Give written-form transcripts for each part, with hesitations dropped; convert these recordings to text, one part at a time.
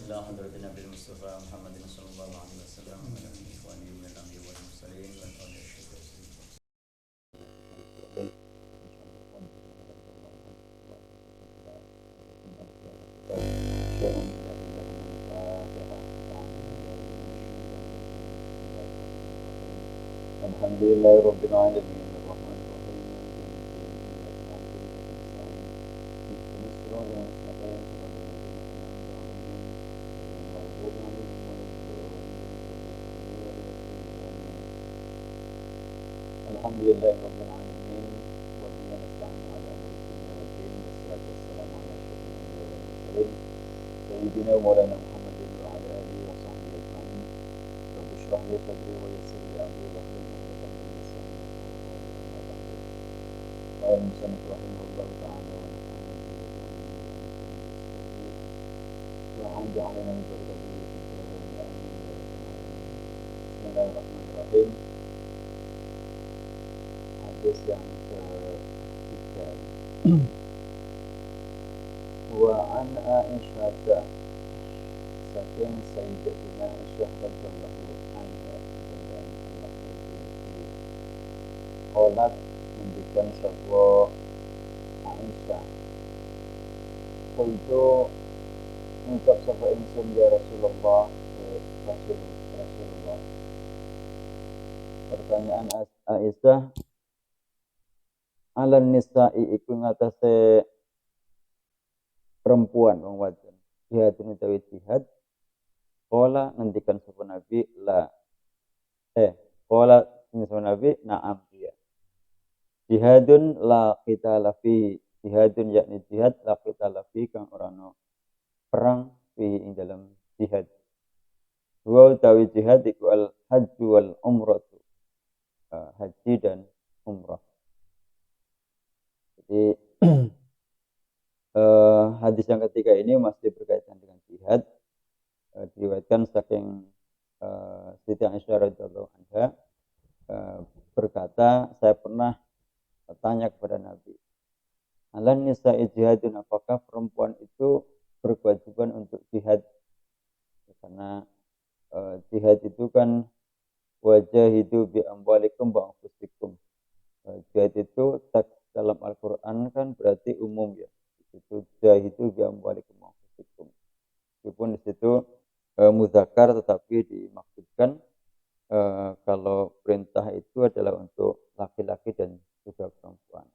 إلى حضرة النبي المصطفى محمد صلى الله عليه وسلم وعلى إخوانه من الأنبياء والمرسلين والأولياء الشهداء. Alhamdulillahirabbil alamin arrahmanir rahim Alhamdulillahirabbil alamin wa bihi nasta'inu ala umuri dunya wad din wassalatu wassalamu ala asyrofil anbiya'i wal mursalin sayyidina wa maulana Muhammadin wa ala alihi wa sahbihi ajma'in. Rabbi shrah li sadri wa yassir li amri wahlul 'uqdatam min lisani yafqahu qawli. Amma ba'du. Qala al-musannif rahimahullahu ta'ala wa nafa'ana bihi wa an ja'alana min barakatihi fid dharain amin ya rabbal alamin. Bismillahirrahmanirrahim. Hadis yang ketiga. Wa an Aisyah saking Sayyidatina Aisyah radhiyallahu anha dan Allah ridho. Qalat ngendikan sapa Aisyah. Qultu ngucap sapa ingsun ya Rasulullah Rasulullah. Pertanyaan Aisyah, alan nisa'i iku ngatasé perempuan wong wadon jihadun utawi jihad. Qala ngendikan sapa Nabi la qala sapa Nabi na'am iya. Jihadun la qitala fi, jihadun yakni jihad la qitala fi kang ora ana perang fi ing dalam jihad. Wa utawi jihad iku al hajju wal umratu, haji dan umrah. Jadi hadis yang ketiga ini masih berkaitan dengan jihad. Diriwayatkan saking Siti Aisyah radhiyallahu anha berkata, saya pernah bertanya kepada Nabi, alan nisa'i jihadun, apakah perempuan itu berkewajiban untuk jihad? Karena jihad itu kan wajahidu bi amwalikum wa anfusikum. Jihad itu teks dalam Al-Quran kan berarti umum ya. Itu jahidu bi amwalikum wa anfusikum. Meskipun di situ muzakkar tetapi dimaksudkan kalau perintah itu adalah untuk laki-laki dan juga perempuan.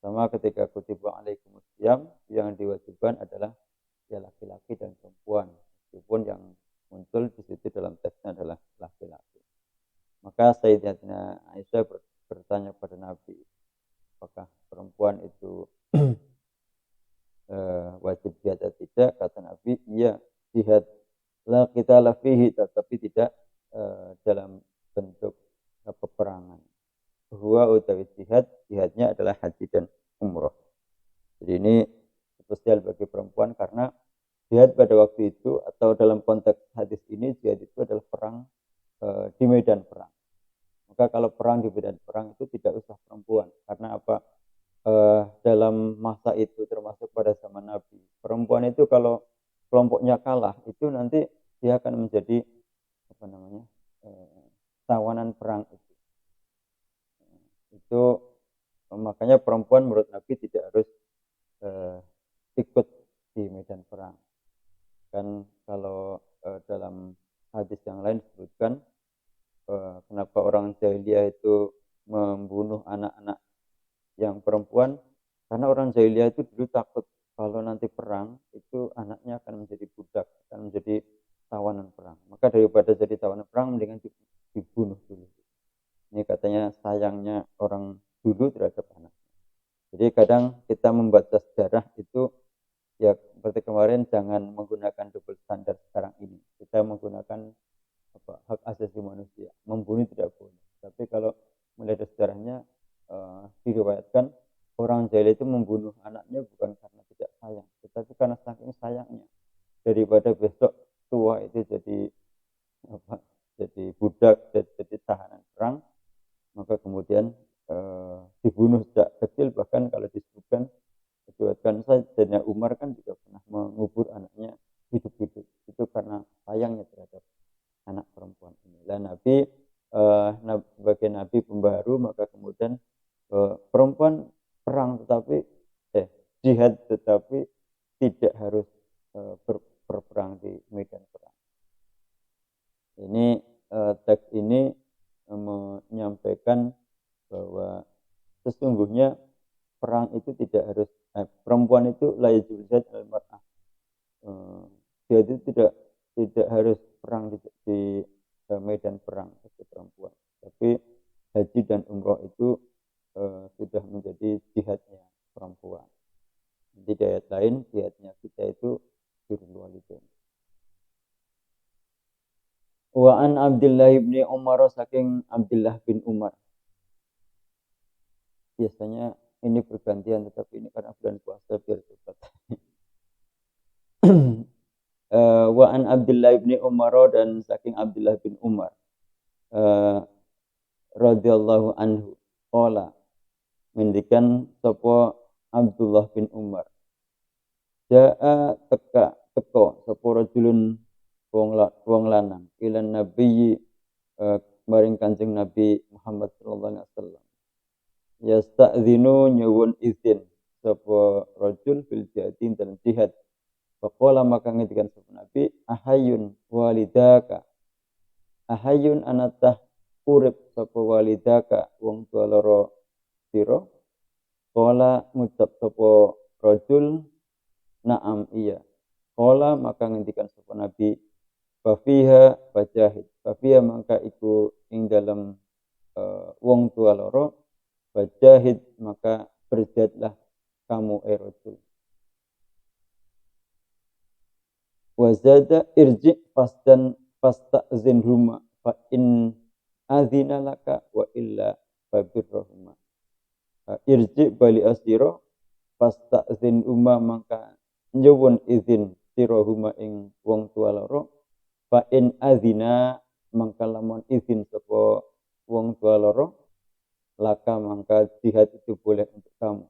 Sama ketika kutiba alaikumusiyam, yang diwajibkan adalah ya laki-laki dan perempuan. Meskipun yang muncul di situ dalam teksnya adalah laki-laki. Maka Sayyidatina Aisyah bertanya kepada Nabi, apakah perempuan itu wajib jihad atau tidak? Kata Nabi, iya jihad la qitala fihi, tetapi tidak dalam bentuk peperangan. Huwa utawi jihad, jihadnya adalah haji dan umroh. Jadi ini spesial bagi perempuan karena jihad pada waktu itu atau dalam konteks hadis ini, jihad itu adalah perang di medan perang. Maka kalau perang di medan perang itu tidak usah perempuan. Karena apa? Dalam masa itu termasuk pada zaman Nabi, perempuan itu kalau kelompoknya kalah itu nanti dia akan menjadi tawanan perang itu. Itu makanya perempuan menurut Nabi tidak harus ikut di medan perang. Kan kalau dalam hadis yang lain disebutkan kenapa orang jahiliyah itu membunuh anak-anak yang perempuan, karena orang jahiliyah itu dulu takut kalau nanti perang itu anaknya akan menjadi budak, akan menjadi tawanan perang. Maka daripada jadi tawanan perang mendingan dibunuh dulu. Ini katanya sayangnya orang dulu terhadap anak. Jadi kadang kita membaca sejarah itu ya seperti kemarin, jangan menggunakan double standar sekarang ini. Kita menggunakan hak asasi manusia, membunuh tidak boleh. Tapi kalau melihat sejarahnya diriwayatkan orang jahil itu membunuh anaknya bukan karena tidak sayang, tetapi karena saking sayangnya. Daripada besok tua itu jadi budak, jadi tahanan perang, maka kemudian dibunuh sejak kecil. Bahkan kalau disebutkan Sayyidina Umar kan juga pernah mengubur anaknya hidup-hidup. berperang di medan perang. Ini teks ini menyampaikan bahwa sesungguhnya perang itu tidak harus perempuan itu la yajuz al-mar'ah. Dia itu tidak harus perang di medan perang bagi perempuan. Tapi haji dan umroh itu sudah menjadi jihadnya perempuan. Di ayat lain jihadnya kita itu birrul walidain. Wa an Abdullah bin Umar, saking Abdullah bin Umar. Biasanya ini bergantian, tetapi ini karena bulan puasa biar cepat. Wa an Abdullah bin Umar, dan saking Abdullah bin Umar radhiyallahu anhu qala, mendikan sapa Abdullah bin Umar, jaa teko sapa rajulun wong lanang ilan nabi maring Kanjeng Nabi Muhammad sallallahu alaihi wasallam, yasta'dzinu nyuwun izin sapa rajul fil jihadin dalam jihad. Faqala, maka ngendikan sapa Nabi, ahayun walidaka, ahayun anatah urip sapa walidaka wong tua loro sira. Qala, ngucap sapa rajul, na'am iya. Qala, maka ngendikan sapa Nabi, fafiha fajahid, fafiha mangka iku ing dalam wong tua loro, fajahid maka berjihadlah kamu rajul. Wazada irji fasdan fasta'zinhuma fa in adzina laka wa illa fabirrahuma. Irji bali asiro fasta'zinhuma maka nyuwun izin sirahuma ing wong tua loro, fa in adzina mangka lamun izin sapa wong tua loro, laka mangka jihad itu boleh untuk kamu.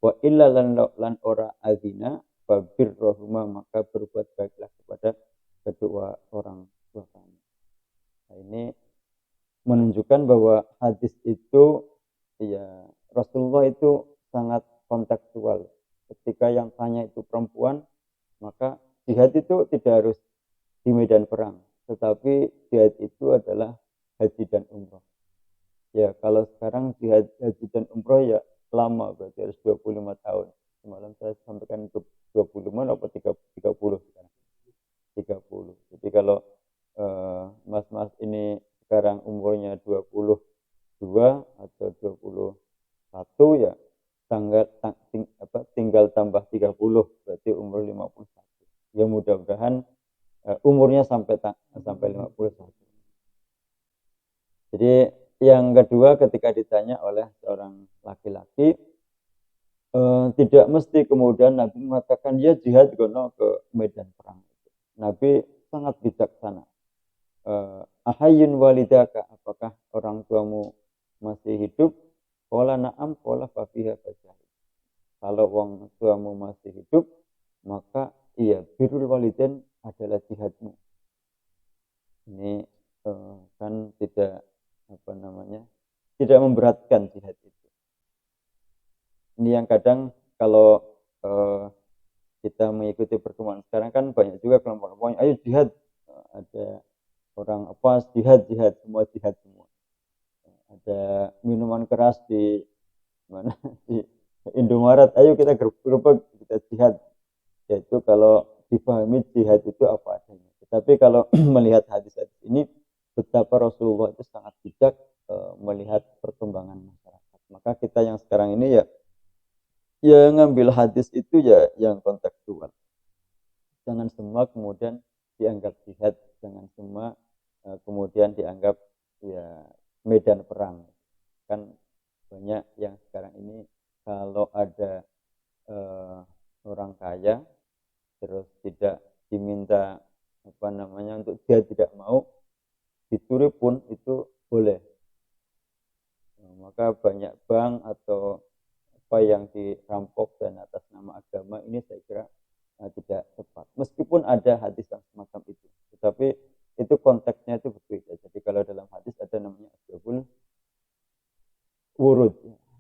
Wa illa lan ora adzina fabirrahuma maka berbuat baiklah kepada kedua orang tua kamu. Nah, ini menunjukkan bahwa hadis itu ya Rasulullah itu sangat kontekstual. Ketika yang tanya itu perempuan, maka jihad itu tidak harus di medan perang, tetapi jihad itu adalah haji dan umroh. Ya kalau sekarang jihad haji dan umroh ya lama, berarti harus 25 tahun. Semalam saya sampaikan itu 25 atau 30 sekarang. 30. Jadi kalau mas-mas ini sekarang umurnya 22 atau 21 ya tinggal tambah 30, berarti umur 51. Ya mudah-mudahan umurnya sampai 51. Jadi yang kedua, ketika ditanya oleh seorang laki-laki, tidak mesti kemudian Nabi mengatakan ya jihad gono ke medan perang. Nabi sangat bijaksana. Ahayun walidaka, apakah orang tuamu masih hidup? Qala na'am, qala fafiha fajahid. Kalau orang tuamu masih hidup, maka iya birrul walidain adalah jihadmu. Ini kan tidak tidak memberatkan jihad itu. Ini yang kadang kalau kita mengikuti pertemuan sekarang kan banyak juga kelompok-kelompok ayo jihad, ada orang apa jihad semua, ada minuman keras di mana di Indomaret, ayo kita gerubuk kita jihad. Yaitu kalau dipahami jihad itu apa adanya. Tetapi kalau melihat hadis-hadis ini, betapa Rasulullah itu sangat bijak melihat perkembangan masyarakat. Maka kita yang sekarang ini ya ngambil hadis itu ya yang kontekstual. Jangan semua kemudian dianggap jihad, jangan semua kemudian dianggap ya medan perang. Kan banyak yang sekarang ini kalau ada orang kaya terus tidak diminta untuk dia tidak mau, dicuri pun itu boleh. Maka banyak bank atau apa yang dirampok dan atas nama agama ini saya kira tidak tepat. Meskipun ada hadis yang semacam itu, tetapi itu konteksnya itu berbeda. Jadi kalau dalam hadis ada namanya asbabul wurud.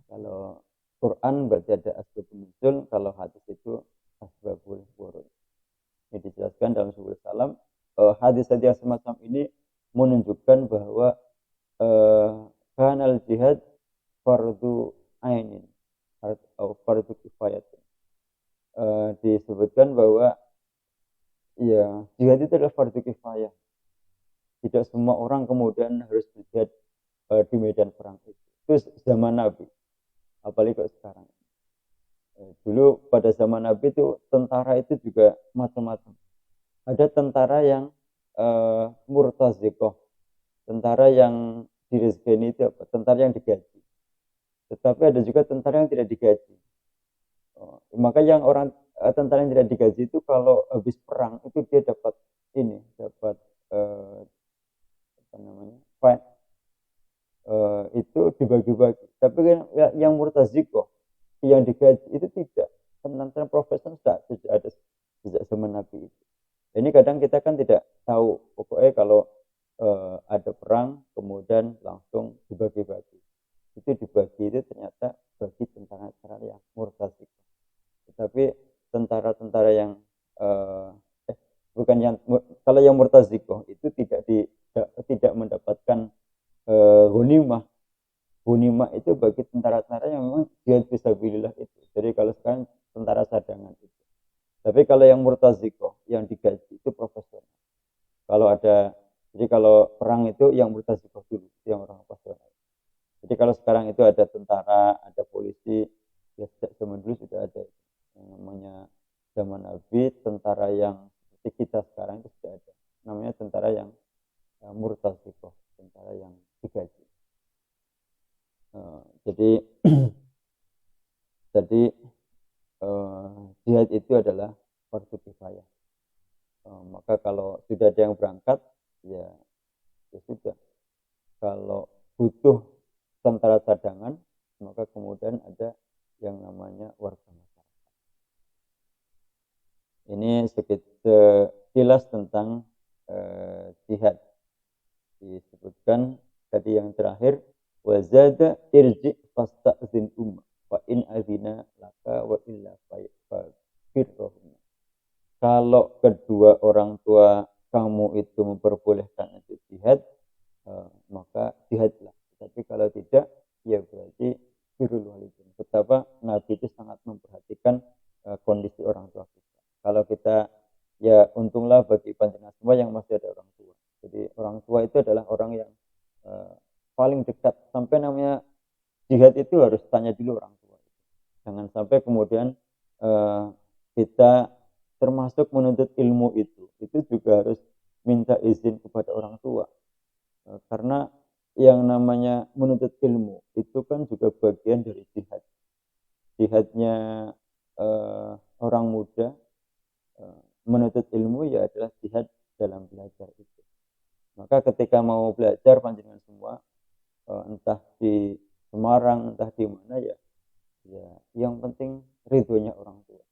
Kalau Quran berarti ada asbabun nuzul, kalau hadis itu asbabul wurud. disebutkan dalam Subul Salam, hadis-hadis yang semacam ini menunjukkan bahwa kanal jihad fardu ainin atau fardu kifayat. Disebutkan bahwa ya jihad itu adalah fardu kifayah. Tidak semua orang kemudian harus berjihad di medan perang itu. Itu zaman Nabi, apalagi kok sekarang. Dulu pada zaman Nabi itu tentara itu juga macam-macam. Ada tentara yang murtazikoh, tentara yang direzeki itu apa? Tentara yang digaji. Tetapi ada juga tentara yang tidak digaji. Maka yang orang tentara yang tidak digaji itu kalau habis perang itu dia dapat apa namanya, fight, itu dibagi-bagi. Tapi yang murtazikoh, yang digaji itu tidak. Tentara profesional sudah ada sejak zaman Nabi itu. Ini kadang kita kan tidak tahu, pokoknya kalau ada perang kemudian langsung dibagi-bagi. Itu dibagi itu ternyata bagi tentara-tentara yang murtazikoh. Tetapi tentara-tentara yang bukan yang kalau yang murtazikoh itu tidak mendapatkan ghanimah. Ghanimah itu bagi tentara-tentara yang memang jihad fisabilillah itu. Jadi kalau sekarang tentara cadangan itu. Tapi kalau yang murtazikoh, yang digaji itu profesional. Jadi kalau perang itu yang murtazikoh dulu, yang orang profesional. Jadi kalau sekarang itu ada tentara, ada polisi, ya sejak zaman dulu sudah ada yang namanya zaman Nabi, tentara yang seperti kita sekarang itu sudah ada. Namanya tentara yang murtazikoh, tentara yang digaji. Jadi jihad itu adalah fardu kifayah. Maka kalau sudah ada yang berangkat, ya sudah. Kalau butuh tentara cadangan, maka kemudian ada yang namanya warga masyarakat. Ini sekilas tentang jihad. Disebutkan tadi yang terakhir, wazada irji fasta'zin fa in azina laka wa illa fa'firrohum. Kalau kedua orang tua kamu itu memperbolehkan untuk jihad, maka jihadlah. Tapi kalau tidak, ya berarti birrul walidain. Betapa Nabi itu sangat memperhatikan kondisi orang tua kita. Kalau kita, ya untunglah bagi panjenengan semua yang masih ada orang tua. Jadi orang tua itu adalah orang yang paling dekat. Sampai namanya jihad itu harus tanya dulu orang tua. Jangan sampai kemudian kita termasuk menuntut ilmu itu juga harus minta izin kepada orang tua. Karena yang namanya menuntut ilmu itu kan juga bagian dari jihad. Jihadnya orang muda menuntut ilmu ya adalah jihad dalam belajar itu. Maka ketika mau belajar panjenengan semua, entah di Semarang, entah di mana ya yang penting ridhonya orang tua.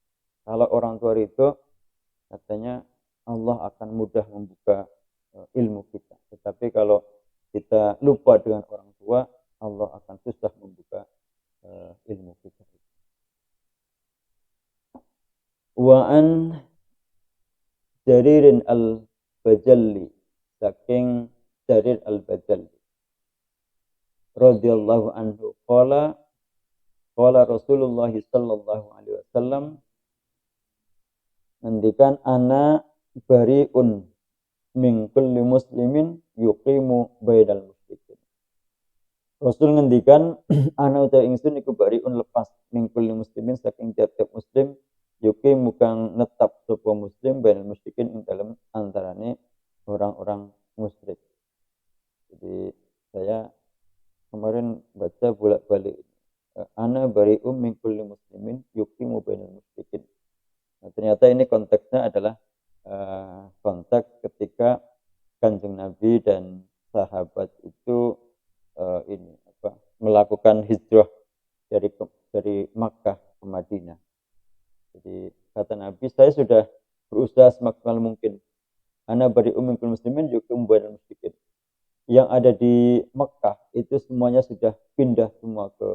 Kalau orang tua ridho, katanya Allah akan mudah membuka ilmu kita. Tetapi kalau kita lupa dengan orang tua, Allah akan susah membuka ilmu kita. Wa'an Jaririn al-Bajalli, saking Jarir al-Bajalli radhiyallahu anhu, qala Rasulullah sallallahu alaihi wasallam, ngendikan ana bariun min kulli muslimin yuqimu bainal musyrikin. Rasul ngendikan ana utawi ingsun iku bariun lepas min kulli muslimin saking tiap-tiap muslim yuqimu kang netap sapa muslim bainal musyrikin ing dalem antarane orang-orang musyrik. Jadi saya kemarin baca bolak-balik ana bariun min kulli muslimin yuqimu bainal musyrikin. Nah, ternyata ini konteksnya adalah konteks ketika Kanjeng Nabi dan sahabat itu melakukan hijrah dari Makkah ke Madinah. Jadi kata Nabi, saya sudah berusaha semaksimal mungkin. Ana bari'um minkum muslimin yuqimu bainal musyrikin. Yang ada di Makkah itu semuanya sudah pindah semua ke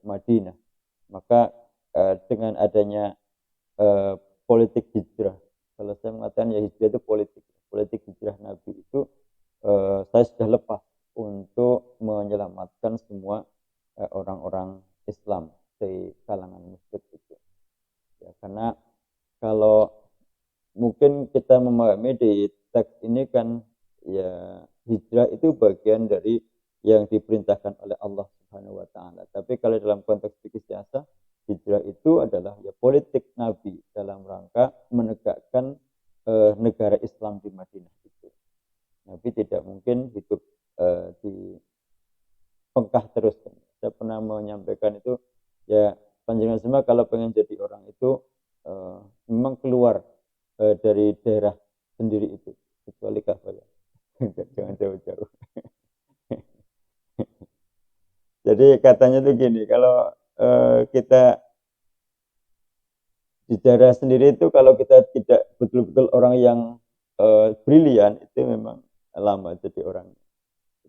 Madinah. Maka dengan adanya politik hijrah selesai saya mengatakan ya hijrah itu politik hijrah Nabi itu saya sudah lepas untuk menyelamatkan semua orang-orang Islam dari kalangan musyrik itu. Ya, karena kalau mungkin kita memahami di teks ini kan ya hijrah itu bagian dari yang diperintahkan oleh Allah Subhanahu wa taala. Tapi kalau dalam konteks fikih siasa, hijrah itu adalah ya politik Nabi dalam rangka menegakkan negara Islam di Madinah itu. Nabi tidak mungkin hidup di Mekah terus. Saya pernah menyampaikan itu ya panjenengan semua kalau pengen jadi orang itu memang keluar dari daerah sendiri itu, kecuali Ka'bah ya. Jangan jauh-jauh. Jadi katanya tuh gini, kalau kita di daerah sendiri itu kalau kita tidak betul-betul orang yang brilian itu memang lama jadi orang.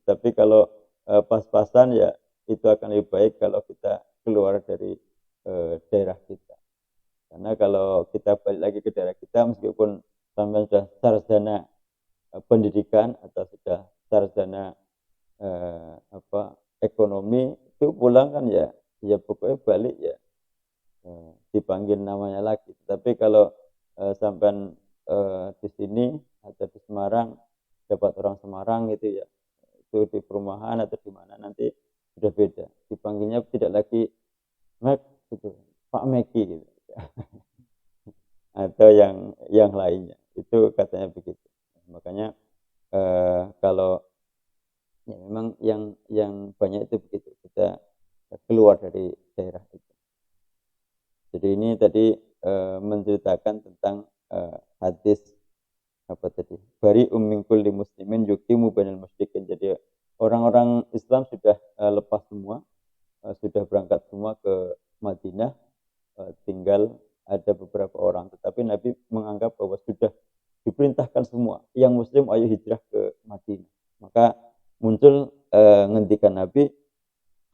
Tapi kalau pas-pasan ya itu akan lebih baik kalau kita keluar dari daerah kita. Karena kalau kita balik lagi ke daerah kita, meskipun sampai sudah sarjana pendidikan atau sudah sarjana ekonomi, itu pulang kan ya pokoknya balik ya dipanggil namanya lagi. Tapi kalau sampai di sini atau di Semarang dapat orang Semarang gitu ya, itu di perumahan atau di mana nanti sudah beda. Dipanggilnya tidak lagi Mek gitu, Pak Meki gitu. Atau yang lainnya. Itu katanya begitu. Makanya kalau ya memang yang banyak itu begitu, kita keluar dari daerah itu. Jadi ini tadi menceritakan tentang hadis apa tadi? Bari min kulli muslimin yuqimu bainal musyrikin. Jadi orang-orang Islam sudah lepas semua, sudah berangkat semua ke Madinah, tinggal ada beberapa orang. Tetapi Nabi menganggap bahwa sudah diperintahkan semua yang muslim ayo hijrah ke Madinah. Maka muncul ngendikan Nabi,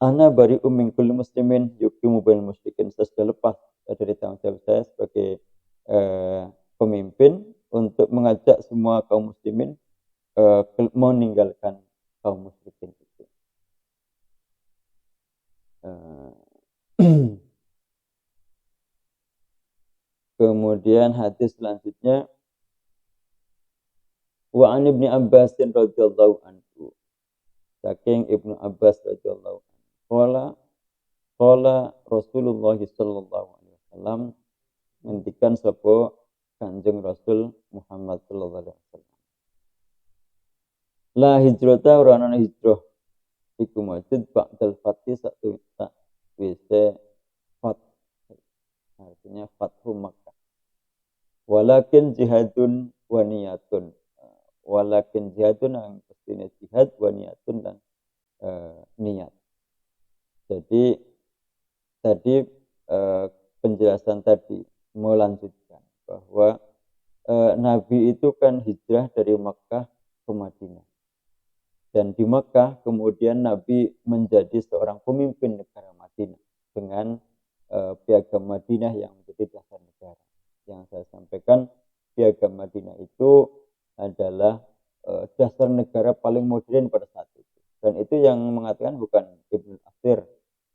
ana bari min kulli muslimin yuqimu bainal musyrikin. Saya sudah lepas dari tanggung jawab saya sebagai pemimpin untuk mengajak semua kaum muslimin meninggalkan kaum musyrikin itu. Kemudian hadis selanjutnya wa an Ibnu Abbas radhiyallahu anhu. Saking Ibnu Abbas radhiyallahu anhu. Qala Rasulullah sallallahu alaihi wasallam ngendikan sapa Kanjeng Rasul Muhammad sallallahu alaihi wasallam. La hijrata ora ana hijrah iku majud ba'dal fathi satu tak wise fat. Artinya fathu Makkah. Walakin jihadun wa niyatun. Walakin jihadun yang pastinya jihad wa niyatun dan niat. Jadi tadi penjelasan tadi melanjutkan bahwa Nabi itu kan hijrah dari Makkah ke Madinah. Dan di Makkah kemudian Nabi menjadi seorang pemimpin negara Madinah dengan piagam Madinah yang menjadi dasar negara. Yang saya sampaikan piagam Madinah itu adalah dasar negara paling modern pada saat itu. Dan itu yang mengatakan bukan Ibnu Athir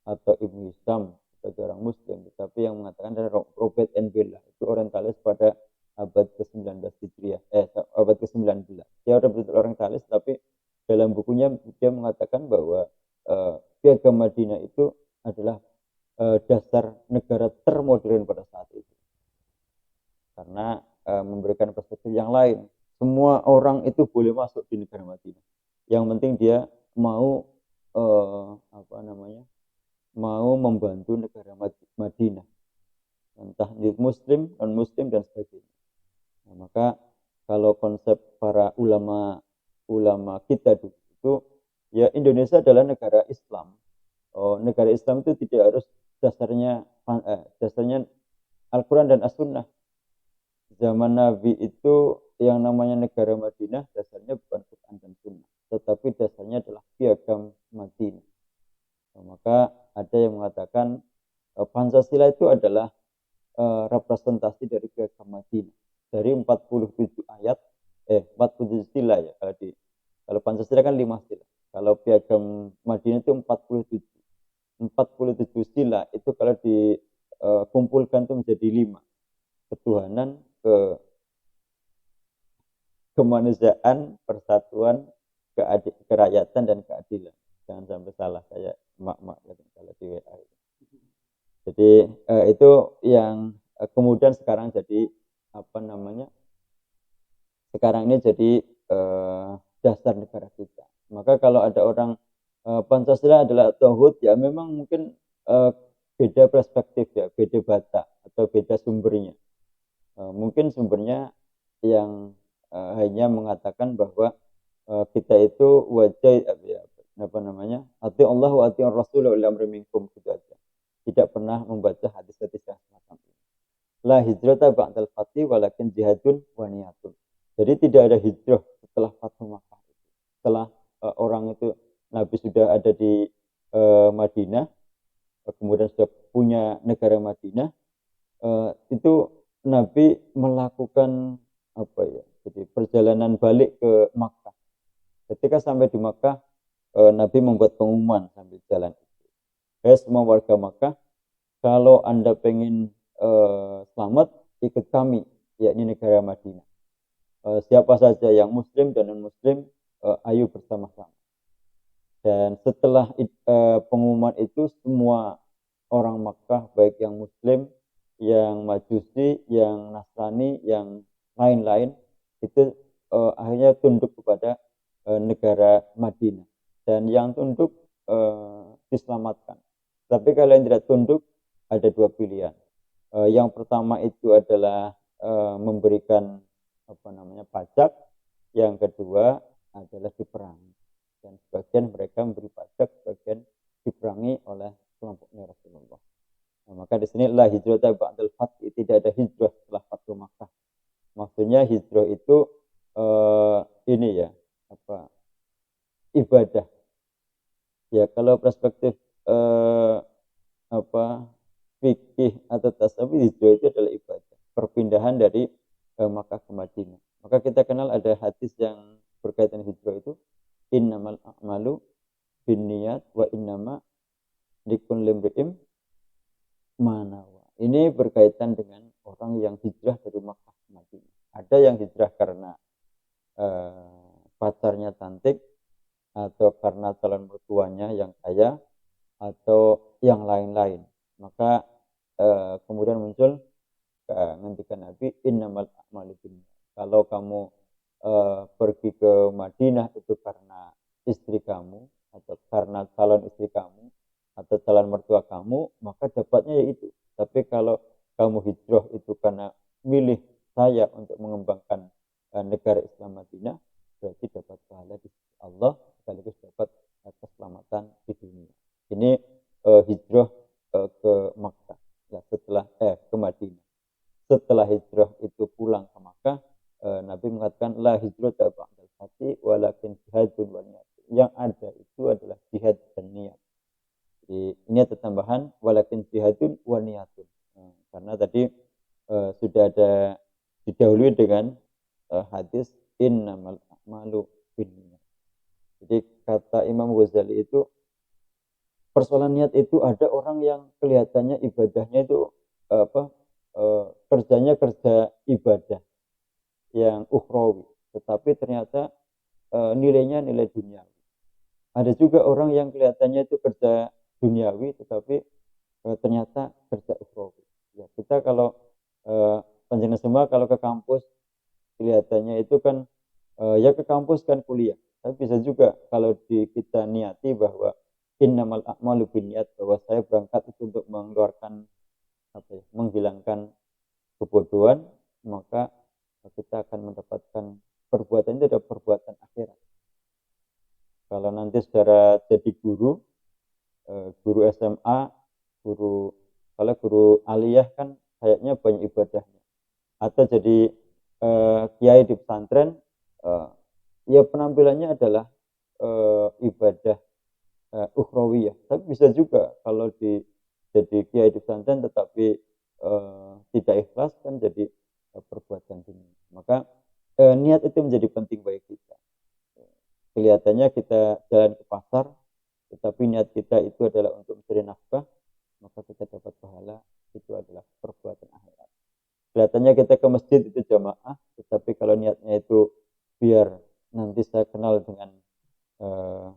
atau Ibnu Hisham sebagai orang Muslim, tetapi yang mengatakan adalah Robert N. Bella, itu orientalis pada abad ke-19 Hijriah, abad ke-19. Dia udah betul orientalis, tapi dalam bukunya dia mengatakan bahwa piagam Madinah itu adalah dasar negara termodern pada saat itu. Karena memberikan perspektif yang lain. Semua orang itu boleh masuk di negara Madinah. Yang penting dia mau mau membantu negara Madinah. Entah muslim, non-muslim dan sebagainya. Nah, maka kalau konsep para ulama kita dulu itu ya Indonesia adalah negara Islam. Negara Islam itu tidak harus dasarnya Al-Quran dan As-Sunnah. Zaman Nabi itu yang namanya negara Madinah dasarnya bukan Quran dan Sunnah, tetapi dasarnya adalah piagam Madinah. Nah, maka ada yang mengatakan Pancasila itu adalah representasi dari piagam Madinah. dari 47 ayat 47 sila ya, kalau Pancasila kan 5 sila. Kalau Piagam Madinah itu 47 sila itu kalau dikumpulkan itu menjadi 5. Ketuhanan, kemanusiaan, persatuan, kerakyatan dan keadilan. Jangan sampai salah kayak emak-emak kalau di WA. Jadi itu yang kemudian sekarang jadi apa namanya? Sekarang ini jadi dasar negara kita. Maka kalau ada orang Pancasila adalah tauhid, ya memang mungkin beda perspektif ya, beda bata atau beda sumbernya. Mungkin sumbernya yang hanya mengatakan bahwa kita itu wajib apa namanya, ati Allah wa ati Rasul wa amri minkum, gitu aja. Tidak pernah membaca hadis-hadis yang semacam ini. La hijrata ba'dal fatih walakin jihadun wa niyatun. Jadi tidak ada hijrah setelah Fathu Makkah. Setelah orang itu Nabi sudah ada di Madinah, kemudian sudah punya negara Madinah, itu Nabi melakukan apa ya? Jadi perjalanan balik ke Makkah. Ketika sampai di Makkah, Nabi membuat pengumuman sambil jalan itu. Semua warga Makkah, kalau Anda pengen selamat, ikut kami, yakni negara Madinah. Siapa saja yang Muslim dan non-Muslim, ayo bersama-sama. Dan setelah pengumuman itu, semua orang Makkah, baik yang Muslim, yang Majusi, yang Nasrani, yang lain-lain, itu akhirnya tunduk kepada negara Madinah. Dan yang tunduk diselamatkan. Tapi kalau yang tidak tunduk, ada dua pilihan. Yang pertama itu adalah memberikan apa namanya pajak. Yang kedua adalah diperangi. Dan sebagian mereka memberi pajak, sebagian diperangi oleh kelompoknya Rasulullah. Nah, maka di sini la hijrata ba'dal fath, tidak ada hijrah setelah Fathu Makkah. Maksudnya hijrah itu ini ya, apa, ibadah. Ya kalau perspektif apa fikih atau tasawuf, hijrah itu adalah ibadah, perpindahan dari Makkah ke Madinah. Maka kita kenal ada hadis yang berkaitan hijrah itu, innamal a'malu binniyat wa innama likulli imri'in ma nawa. Ini berkaitan dengan orang yang hijrah dari Makkah ke Madinah. Ada yang hijrah karena pacarnya cantik, atau karena calon mertuanya yang kaya, atau yang lain-lain. Maka kemudian muncul ngendikan Nabi, innamal a'malu binniyat. Kalau kamu pergi ke Madinah itu karena istri kamu, atau karena calon istri kamu, atau calon mertua kamu, maka dapatnya yaitu. Tapi kalau kamu hijrah itu karena milih saya untuk mengembangkan negara Islam Madinah, berarti dapat pahala di Allah, sekaligus dapat keselamatan di dunia. Ini hijrah ke Makkah. Nah, setelah ke Madinah. Setelah hijrah itu pulang ke Makkah, Nabi mengatakan la hijrata ba'dal fathi walakin jihadun wa niyat. Yang ada itu adalah jihad dan niat. Jadi ini ada tambahan walakin jihadun wa niyatun. Karena tadi sudah ada didahului dengan hadis innamal a'malu binniyat. Jadi kata Imam Ghazali itu, persoalan niat itu ada orang yang kelihatannya ibadahnya itu kerjanya kerja ibadah yang ukhrawi, tetapi ternyata nilainya nilai duniawi. Ada juga orang yang kelihatannya itu kerja duniawi, tetapi ternyata kerja ukhrawi. Ya, kita kalau panjenengan semua kalau ke kampus kelihatannya itu kan ya ke kampus kan kuliah, tapi bisa juga kalau kita niati bahwa innamal a'malu binniyat, bahwa saya berangkat itu untuk mengeluarkan menghilangkan kebodohan, maka kita akan mendapatkan perbuatan itu adalah perbuatan akhirat. Kalau nanti saudara jadi guru SMA, kalau guru aliyah kan kayaknya banyak ibadahnya, atau jadi kiai di pesantren, ya penampilannya adalah ibadah ukhrawiyah. Tapi bisa juga kalau jadi kiai di pesantren tetapi tidak ikhlas, kan jadi perbuatan dunia. Maka niat itu menjadi penting bagi kita. Kelihatannya kita jalan ke pasar, tetapi niat kita itu adalah untuk mencari nafkah, maka kita dapat pahala, itu adalah perbuatan akhirat. Kelihatannya kita ke masjid itu jamaah, tetapi kalau niatnya itu biar nanti saya kenal dengan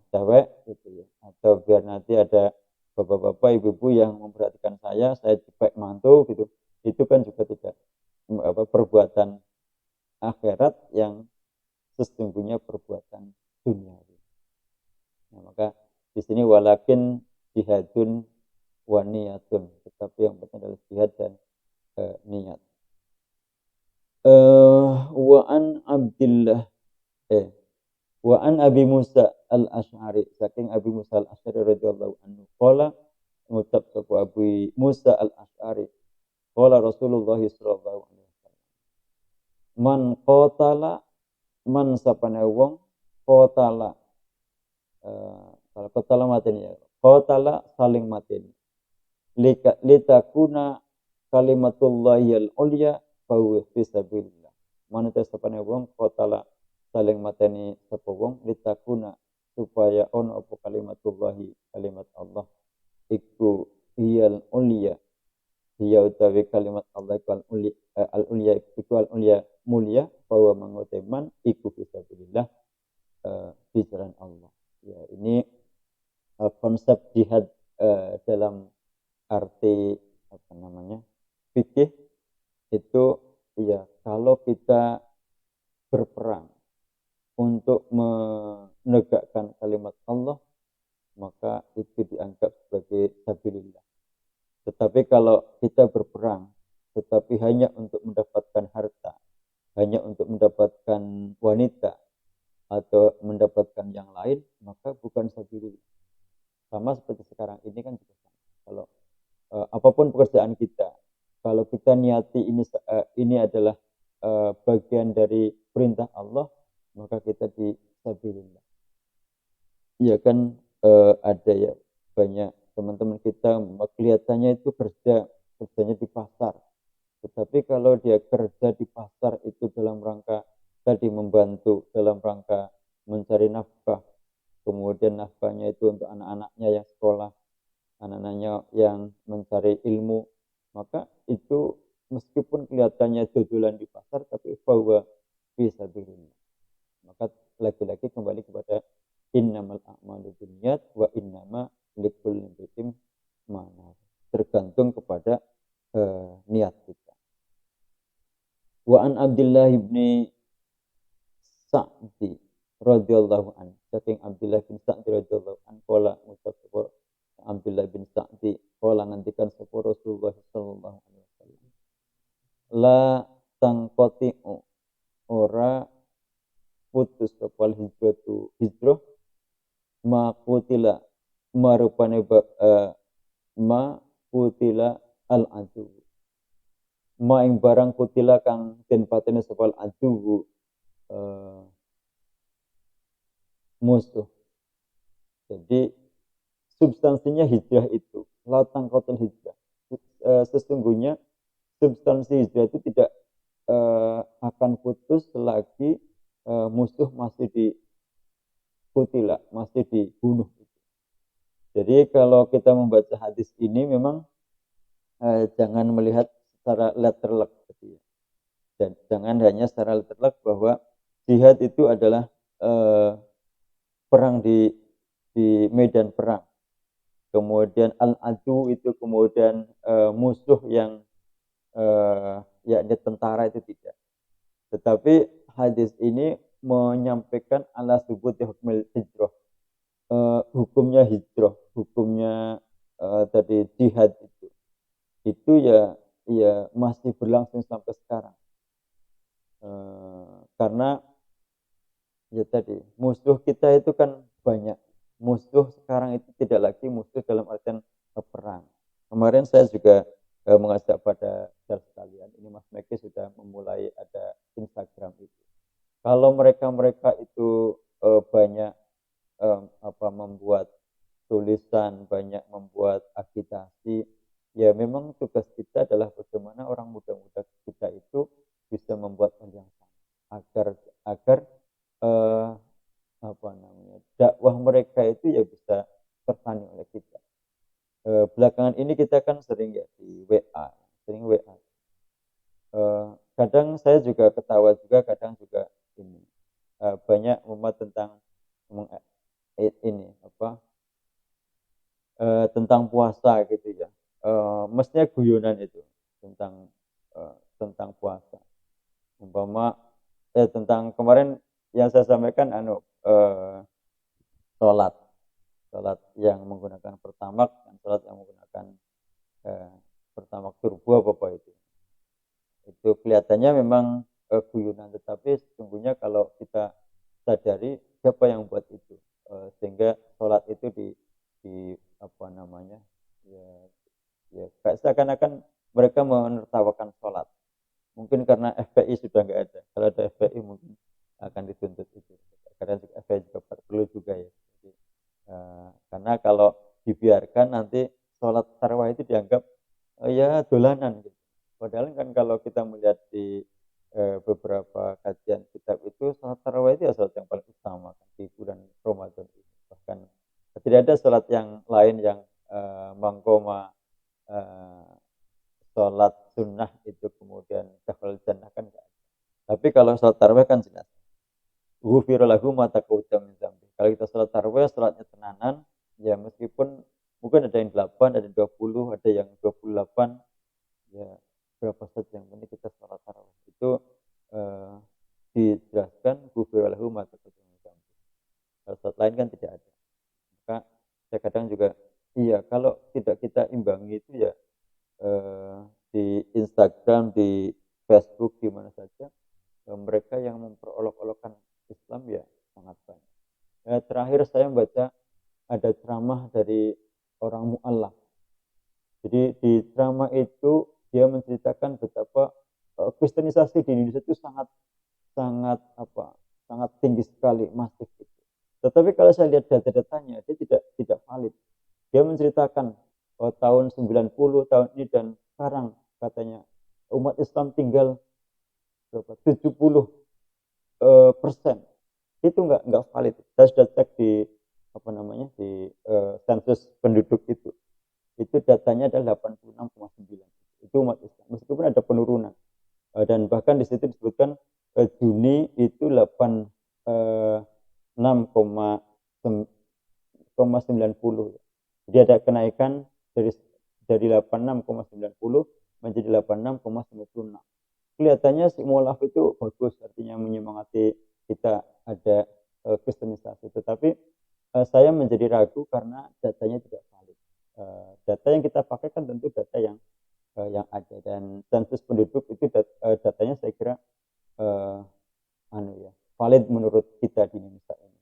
cewek gitu ya, atau biar nanti ada bapak-bapak, ibu-ibu yang memperhatikan saya cepet mantu gitu, itu kan juga tidak perbuatan akhirat yang sesungguhnya perbuatan dunia. Nah, maka di sini walakin jihadun wa niyatun, tetapi yang penting adalah jihad dan niat. Wa an Abdillah wa an Abi Musa al-Asy'ari, saking Abi Musa al-Asy'ari radhiyallahu anhu qala, ngucap sapa Abi Musa al-Asy'ari, qala Rasulullah sallallahu alaihi wasallam, man qatala, man sapane wong qatala, kalau qatala mateni ya, qatala saling mateni, litakuna kalimatullahi al-ulya fa huwa fisabilillah. Manut sapane wong qatala saling mateni sapa wong litakuna supaya ono apa kalimatullahi, kalimat Allah iku hiyal ulya, hiya utawi kalimat Allah iku al-ulya iku al-ulya mulia, bahwa menguteman iku fisabilillah, di jalan Allah. Ya, ini konsep jihad dalam arti apa namanya fikih itu ya, kalau kita berperang untuk menegakkan kalimat Allah, maka itu dianggap sebagai sabilillah. Tetapi kalau kita berperang tetapi hanya untuk mendapatkan harta, hanya untuk mendapatkan wanita atau mendapatkan yang lain, maka bukan sabilillah. Sama seperti sekarang ini kan juga sama. Kalau apapun pekerjaan kita, kalau kita niati ini adalah bagian dari perintah Allah, maka kita di sabilillah. Iya kan, ada ya banyak teman-teman kita kelihatannya itu kerjanya di pasar, tetapi kalau dia kerja di pasar itu dalam rangka tadi membantu, dalam rangka mencari nafkah, kemudian nafkahnya itu untuk anak-anaknya yang sekolah, anak-anaknya yang mencari ilmu, maka itu meskipun kelihatannya dodolan di pasar, tapi bahwa bisa dirinya. Maka lagi-lagi kembali kepada innamal a'malu binniyat wa innama likulli imri'in ma nawa. Tergantung kepada niat kita. Wa an Abdullah bin Sa'di radhiyallahu anhu, saking Abdullah bin Sa'di radhiyallahu anhu qala, ngucap Abdullah bin Sa'di qala, ngantikan sapa Rasulullah sallallahu alaihi wasallam, la tangqati'u, ora putus kapal hijratu hijrah, ma qutila marupane ma qutila al adu, ma ing barang kutila kang den patene sapa al adu musuh. Jadi substansinya hijrah itu latang kotel hijrah, sesungguhnya substansi hijrah itu tidak akan putus selagi musuh masih dikutila, masih dibunuh. Jadi kalau kita membaca hadis ini memang jangan melihat secara letterlek gitu ya. Dan jangan hanya secara letterlek bahwa jihad itu adalah perang di medan perang. Kemudian al-adu itu kemudian musuh yang yakni tentara, itu tidak. Tetapi hadis ini menyampaikan ala subut hukmil hijrah, hukumnya hijrah, hukumnya tadi jihad itu ya masih berlangsung sampai sekarang, karena ya tadi musuh kita itu kan banyak. Musuh sekarang itu tidak lagi musuh dalam artian perang. Kemarin saya juga mengajak pada saudara sekalian, ini Mas Meki sudah memulai ada Instagram itu. Kalau mereka itu banyak membuat tulisan, banyak membuat agitasi, ya memang tugas kita adalah bagaimana orang muda-muda kita itu agar eh, dakwah mereka itu ya bisa tertani oleh kita. Belakangan ini kita kan sering ya di WA, sering WA. Kadang saya juga ketawa juga, kadang juga ini banyak umat tentang ini tentang puasa gitu ya. Mestinya guyonan itu tentang tentang puasa. Umpama tentang kemarin yang saya sampaikan sholat sholat yang menggunakan pertamak dan sholat yang menggunakan pertamak turbo apa itu kelihatannya memang guyonan, tetapi sesungguhnya kalau kita sadari siapa yang buat itu, sehingga sholat itu di apa namanya ya, ya kayak seakan-akan mereka menertawakan sholat. Mungkin karena FPI sudah nggak ada. Kalau ada FPI mungkin akan dituntut itu. Karena FPI juga perlu juga ya. Jadi, karena kalau dibiarkan nanti sholat tarawih itu dianggap ya dolanan gitu. Padahal kan kalau kita melihat di beberapa kajian kitab itu sholat tarawih itu ya sholat yang paling utama kan, di bulan Ramadan ini. Bahkan tidak ada sholat yang lain yang mengkoma sholat sunnah itu kemudian dakhul jannah kan enggak. Tapi kalau sholat tarawih kan jelas. Ghufira lahu ma taqaddama min dzambi. Kalau kita sholat tarawih, sholatnya tenanan, ya meskipun mungkin ada yang 8, ada yang 20, ada yang 28, ya berapa saja yang penting kita sholat tarawih. Itu dijelaskan ghufira lahu ma taqaddama min dzambi. Kalau sholat lain kan tidak ada. Maka saya kadang juga iya kalau tidak kita imbangi itu ya di Instagram, di Facebook, di mana saja mereka yang memperolok-olokkan Islam ya sangat banyak. Terakhir saya membaca ada ceramah dari orang mu'allaf. Jadi di ceramah itu dia menceritakan betapa kristenisasi di Indonesia itu sangat tinggi sekali, masif. Tetapi kalau saya lihat data-datanya dia tidak valid. Dia menceritakan tahun 90 tahun ini dan sekarang katanya umat Islam tinggal berapa 70% itu nggak valid. Saya sudah cek di di sensus penduduk itu datanya adalah 86,9 itu umat Islam meskipun ada penurunan dan bahkan di situ disebutkan Juni itu 86,90. Jadi ada kenaikan dari 86,90 menjadi 86,96. Kelihatannya si mualaf itu bagus, artinya menyemangati kita ada kristenisasi. Tetapi saya menjadi ragu karena datanya tidak valid. Data yang kita pakai kan tentu data yang ada, dan sensus penduduk itu datanya saya kira valid menurut kita di Indonesia ini.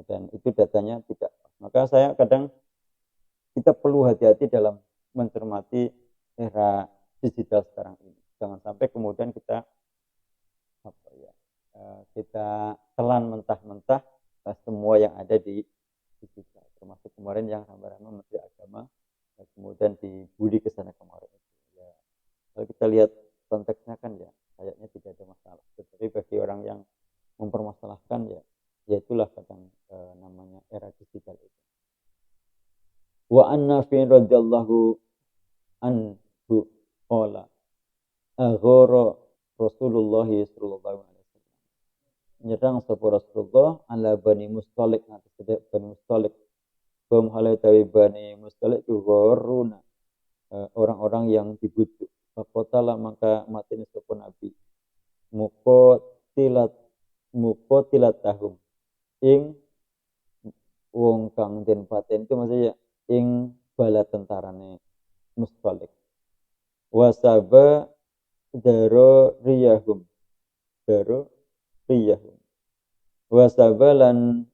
Dan itu datanya tidak. Maka saya kadang kita perlu hati-hati dalam mencermati era digital sekarang ini. Jangan sampai kemudian kita kita telan mentah-mentah semua yang ada di digital, termasuk kemarin yang rame-rame Menteri Agama kemudian dibully ke sana kemarin. Ya, kalau kita lihat konteksnya kan ya kayaknya tidak ada masalah. Tetapi bagi orang yang mempermasalahkan ya itulah kadang namanya era digital itu. Wa anna fi radhiyallahu anhu qala aghara Rasulullah sallallahu alaihi wasallam. Nyerang sapa Rasulullah ala Bani Mustalik atas Bani Mustalik. Bom halai Bani Mustalik itu gharuna orang-orang yang dibujuk. Faqatala maka mati sapa Nabi. Muqatilatahum ing wong kang den paten itu maksudnya ing bala tentarane Mustalik. Wasaba daro riyahum wasaba lan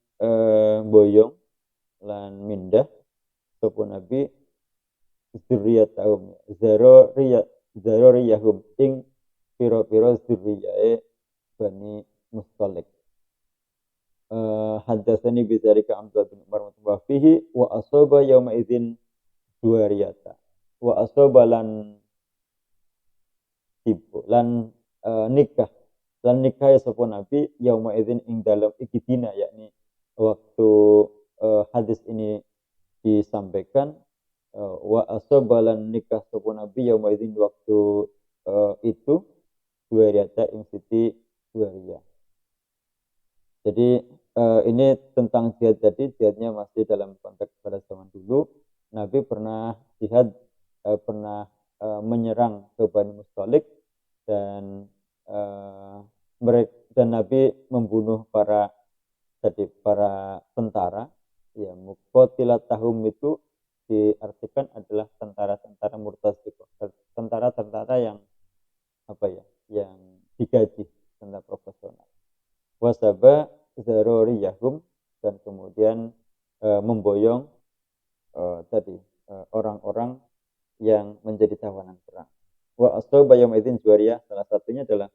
boyong lan mindah sapa Nabi zurriyatahum zaro riyahum ing pira-pira zurriyae Bani Mustalik. Haddatsani bidzalika Abdullah bin Umar wa fihi wa asaba yauma idzin duariyata wa asaba lan tibu lan nikah lan nikahi sapa nabi yauma idzin ing dalam iki dina, yakni waktu hadis ini disampaikan, wa asabalan nikah sapa nabi yauma idzin waktu itu Juwairiyata ing Siti Juwairiyah. Jadi ini tentang jihad tadi, jihadnya masih dalam konteks pada zaman dulu. Nabi pernah jihad, pernah menyerang ke Bani Mustalik dan dan Nabi membunuh para tentara. Ya, muqatilatahum itu diartikan adalah tentara-tentara murtadzik, tentara-tentara yang yang digaji, tentara profesional. Wasaba zaroriyahum, dan kemudian memboyong orang-orang yang menjadi tawanan perang. Wa asaba yauma idzin Juwairiyah, salah satunya adalah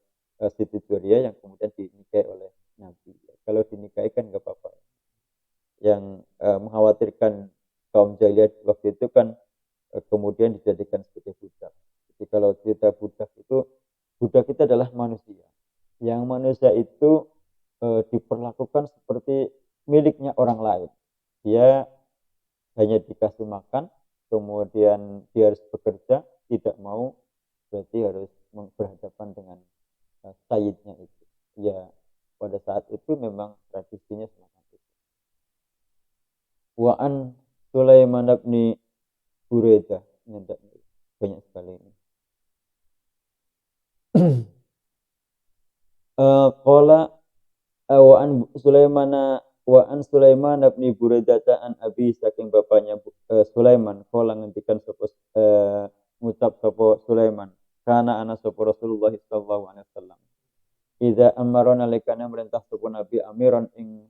Siti Juwairiyah yang kemudian dinikahi oleh Nabi. Kalau dinikahi kan nggak apa-apa. Yang mengkhawatirkan kaum jahiliyah waktu itu kan kemudian dijadikan sebagai budak. Jadi kalau cerita budak itu adalah manusia. Yang manusia itu diperlakukan seperti miliknya orang lain. Dia hanya dikasih makan, kemudian dia harus bekerja, tidak mau berarti harus berhadapan dengan sayyidnya itu. Ya, pada saat itu memang tradisinya semacam itu. Wa an Sulaiman bin Buraidah, banyak sekali ini. Qala wa an Sulaiman bin Buraidah an abi, saking bapaknya Sulaiman, qala ngendikan sapa ngucap sapa Sulaiman, kana ana sapa Rasulullah sallallahu alaihi wasallam idza amarona lekana merintah sapa nabi amiron ing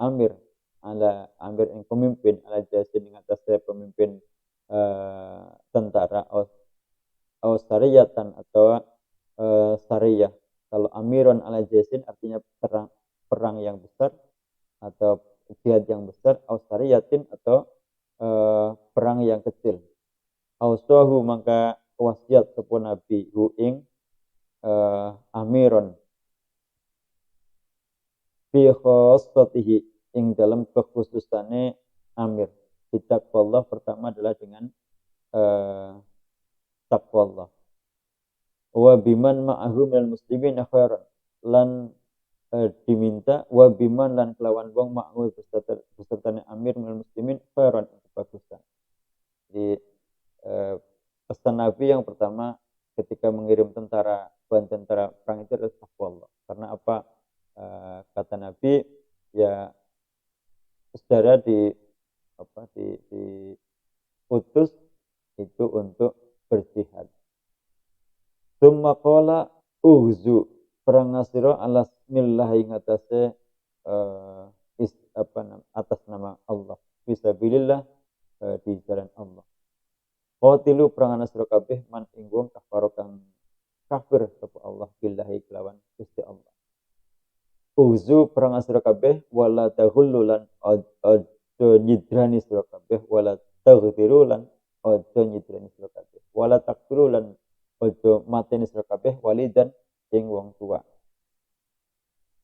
amir ing pemimpin ala jasin ing atas pemimpin tentara atau sariyatan atau sariyah. Kalau amiron ala jasin artinya perang yang besar atau jihad yang besar, atau sariyatin atau perang yang kecil. Ausahu, maka wasiat sapa nabi hu ing amiron fi khassatihi, ing dalam kekhususane amir. Taqwallah, pertama adalah dengan taqwallah. Wa biman ma'ahu minal muslimin khairan, lan diminta wa biman lan kelawan wong ma'ahu besertane amir minal muslimin khairan, kebagusan. Jadi pesan Nabi yang pertama ketika mengirim tentara perang itu adalah taqwallah. Karena apa? Kata Nabi, ya saudara diutus itu untuk berjihad. Tsumma qala uhzu, perang nasira ala bismillah ing atase atas nama Allah, fisabilillah, di jalan Allah. Qatilu, perang nasira kabeh man ing wong kafaro kang kafir sapa Allah billahi kelawan Gusti Allah. Uzu, perang sira kabeh wala taghullulan aja nyidrani sira kabeh wala taghfirulan aja nyidrani sira kabeh wala taqtululan aja mateni sira kabeh walidan ing wong tua.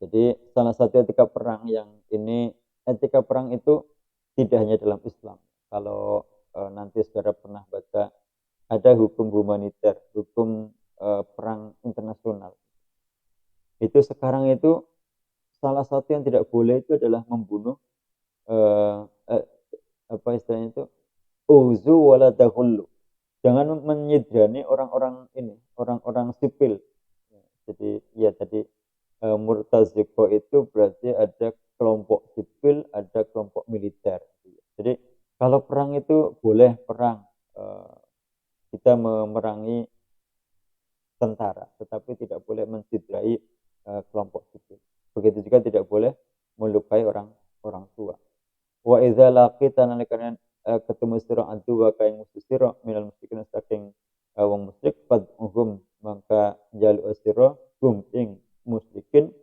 Jadi salah satu etika perang etika perang itu tidak hanya dalam Islam. Kalau nanti saudara pernah baca ada hukum humaniter, hukum perang internasional. Itu sekarang itu salah satu yang tidak boleh itu adalah membunuh istilahnya itu uzu wala taghullu. Jangan menyidrani orang-orang sipil. Jadi murtaziko itu berarti ada kelompok sipil, ada kelompok militer. Jadi kalau perang itu boleh perang, kita memerangi tentara, tetapi tidak boleh mensidrai kelompok sipil. Begitu juga tidak boleh melukai orang tua. Wa idza laqita, nalikane ketemu sira adu wa kaing musuh sira minal musyrikin saking wong musyrik, fadhum, maka jalu sira hum ing musyrikin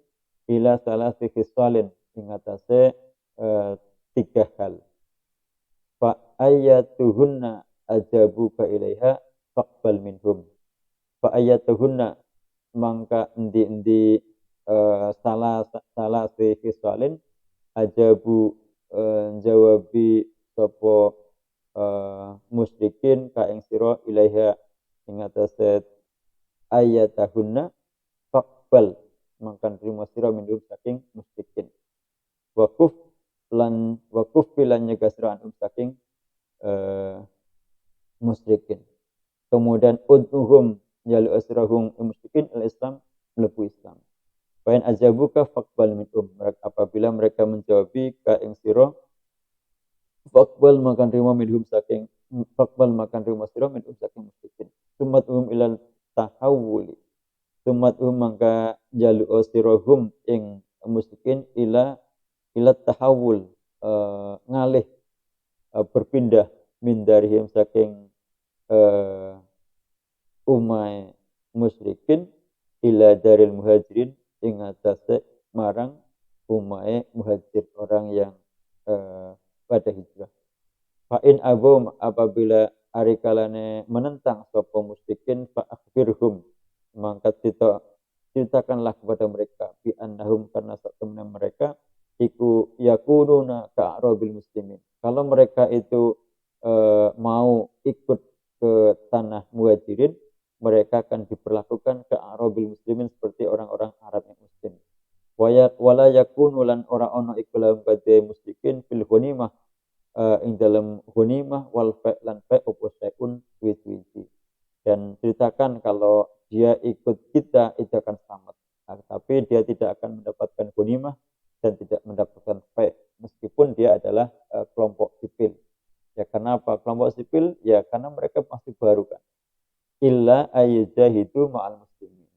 ila salasi khisalin, ing atase 3 hal. Fa ayatuhunna ajabuka ilaiha faqbal minhum. Fa ayatuhunna, mangka endi-endi salah khisalin ajabu jawabi sapa musyrikin ka ing sira ilaiha ing atase ayatahunna faqbal mangkan terima sira minum saking musyrikin wakuf lan nyegah sira anhum saking musyrikin. Kemudian udhum jalu asrahum musyrikin al-Islam mlebu Islam. Fa in ajabuka faqbal minhum. Apabila mereka menjawabi ka ing sira faqbal makan terima minhum saking faqbal makan terima sira minhum saking musyrikin. Summathum ilal tahawuli. Summathum mangka jalu asrahum ing musyrikin ila tahawul ngalih berpindah min darihim saking umai musyrikin ila daril muhajirin ing atase marang umai muhajir orang yang pada hijrah. Fa in abum apabila arikalane menentang sapa musyrikin fa akhbirhum maka ceritakanlah kepada mereka bi annahum karena satemene mereka iku yakununa ka'rabil muslimin. Kalau mereka itu mau ikut ke tanah muhajirin, mereka akan diperlakukan ke Arabil muslimin seperti orang-orang Arab yang muslim. Wala yakunu lan ora ono iku lahum kadhe musyrikin fil ghanimah ing dalam ghanimah wal fa lan fa opo saeun wit-witi. Dan ceritakan kalau dia ikut kita itu akan selamat. Tapi dia tidak akan mendapatkan ghanimah dan tidak mendapatkan fa meskipun dia adalah kelompok sipil. Ya karena apa? Kelompok sipil ya karena mereka masih baru kan. Illa ayyajahidu ma'al muslimin.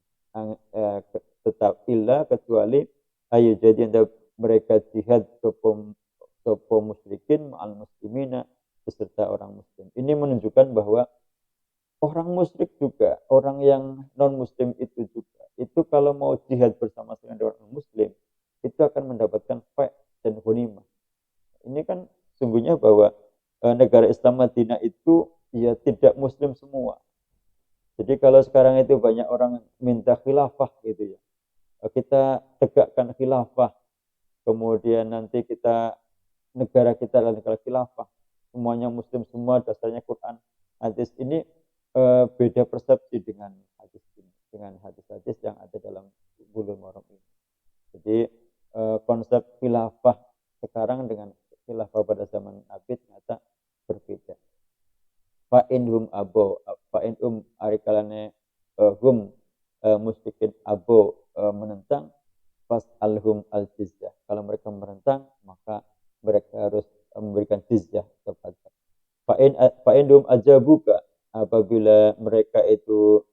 Tetap illa kecuali ayyajadi mereka jihad sopo musyrikin ma'al muslimina beserta orang muslim. Ini menunjukkan bahwa orang musyrik juga, orang yang non muslim itu juga, itu kalau mau jihad bersama dengan orang muslim, itu akan mendapatkan fa dan ghanimah. Ini kan sungguhnya bahwa negara Islam Madinah itu ya tidak muslim semua. Jadi kalau sekarang itu banyak orang minta khilafah gitu ya. Kita tegakkan khilafah. Kemudian nanti negara kita adalah negara khilafah. Semuanya muslim semua, dasarnya Quran. Hadis ini beda persepsi dengan hadis ini, dengan hadis-hadis yang ada dalam Bulughul Maram ini. Jadi konsep khilafah sekarang dengan khilafah pada zaman Nabi ternyata berbeda. Fa in arikalane hum musyrikin menentang pas alhum al jizyah. Kalau mereka menentang maka mereka harus memberikan jizyah kepada. Fa in ajabuka apabila mereka itu